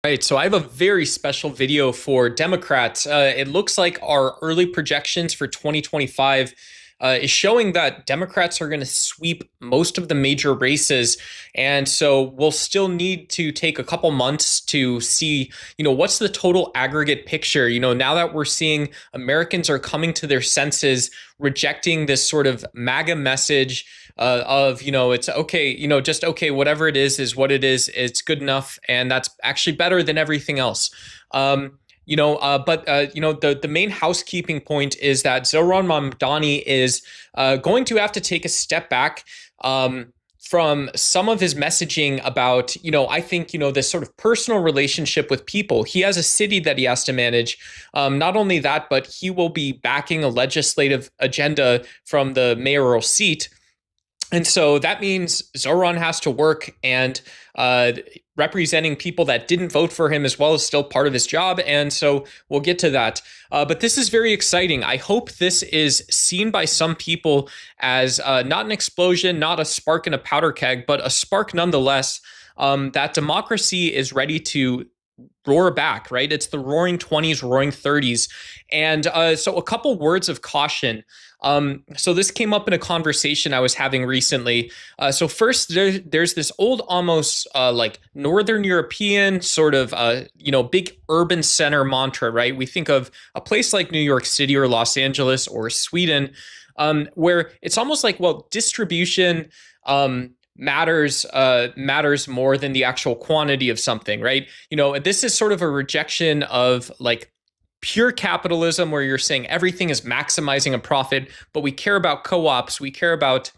Right, so I have a very special video for Democrats. It looks like our early projections for 2025 is showing that Democrats are going to sweep most of the major races, and so we'll still need to take a couple months to see, what's the total aggregate picture. Now that we're seeing Americans are coming to their senses, rejecting this sort of MAGA message of it's okay, just okay, whatever it is what it is, it's good enough, and that's actually better than everything else. The main housekeeping point is that Zohran Mamdani is going to have to take a step back from some of his messaging about, I think, this sort of personal relationship with people. He has a city that he has to manage. Not only that, but he will be backing a legislative agenda from the mayoral seat. And so that means Zohran has to work and representing people that didn't vote for him as well is still part of his job. And so we'll get to that. But this is very exciting. I hope this is seen by some people as not an explosion, not a spark in a powder keg, but a spark nonetheless, that democracy is ready to roar back, right? It's the roaring 20s, roaring 30s. And so a couple words of caution. So this came up in a conversation I was having recently. So first, there's this old, almost like Northern European sort of, big urban center mantra, right? We think of a place like New York City or Los Angeles or Sweden, where it's almost like, well, distribution matters more than the actual quantity of something, right? This is sort of a rejection of like pure capitalism where you're saying everything is maximizing a profit, but we care about co-ops, we care about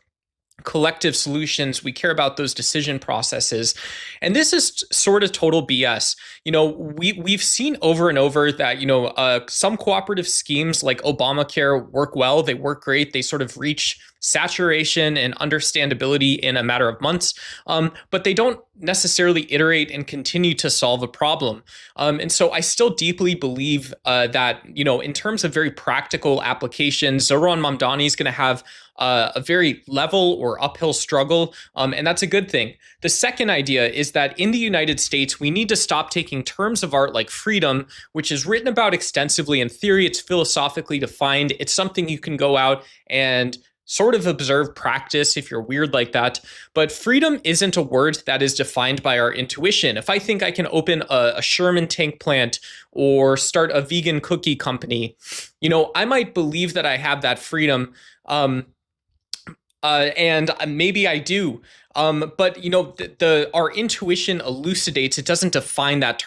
collective solutions, we care about those decision processes. And this is sort of total BS. We've seen over and over that some cooperative schemes like Obamacare work well, they work great, they sort of reach saturation and understandability in a matter of months, but they don't necessarily iterate and continue to solve a problem. And so I still deeply believe that, in terms of very practical applications, Zohran Mamdani is going to have a very level or uphill struggle, and that's a good thing. The second idea is that in the United States, we need to stop taking terms of art like freedom, which is written about extensively in theory, it's philosophically defined, it's something you can go out and sort of observe practice if you're weird like that. But freedom isn't a word that is defined by our intuition. If I think I can open a Sherman tank plant or start a vegan cookie company, I might believe that I have that freedom. And maybe I do. But our intuition elucidates, it doesn't define that term.